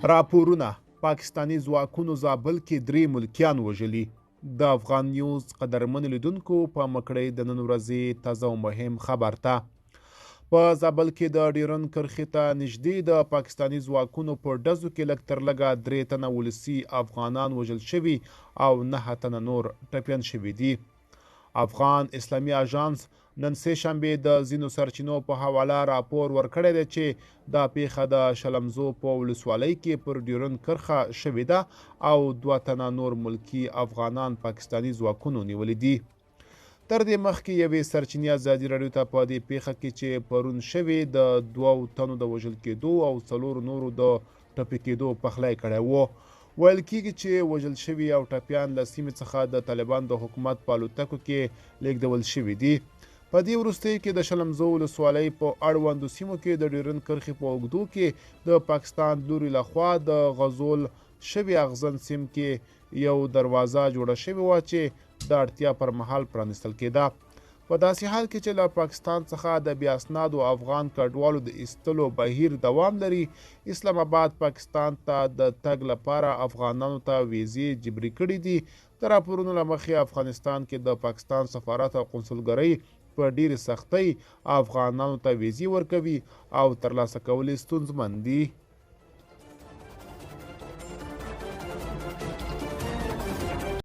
راپورونه پاکستاني ځواکونو زابل کې 3 ملکیان وژلي. د افغان نیوز قدرمن لیدونکو په مکړۍ د نن ورځې تازه او مهم خبر ته. په زابل کې د ډیورند کرښې ته نږدې د پاکستاني ځواکونو په ډزو کې لږ تر لږه 3 تنه ولسي افغانان وژل شوي او 9 تنه نور ټپیان شوي دي. افغان اسلامي اژانس نن سه شنبې د ځینو سرچینو په حواله راپور ورکړی دی چې دا پیښه د شلمزو په ولسوالۍ کې پر ډیورند کرښه شوې ده او 2 تنه نور ملکي افغانان پاکستاني ځواکونو نیولي دي. تر دې مخکې یوې سرچینې ازادي راډیو ته په دې پیښه کې چې پرون شوې د 2 تنو د وژل کېدو او 4 نورو د ټپي کېدو پخلی کړی و. ویل کېږي چې وژل شوي او ټپیان له سیمې څخه د طالبان د حکومت په الوتکو کې لیږدول شوي دي. په دې وروستیو کې د شلمزو ولسوالۍ په اړوندو سیمو کې د ډیورند کرښې په اوږدو کې د پاکستان لوري لخوا د غزول شوي اغزن سیم کې یو دروازه جوړه شوې وه چې د اړتیا پر مهال پرانیستل کېده. په داسې حال کې چې له پاکستان څخه د بې اسنادو افغان کډوالو د ایستلو بهیر دوام لري، اسلام آباد پاکستان ته د تګ لپاره افغانانو ته ویزې جبري کړي دي. د راپورونو له مخې افغانستان کې د پاکستان سفارت او قونسلګرۍ په ډېرې سختۍ افغانانو ته ویزې ورکوي او ترلاسه کول یې ستونزمن دي.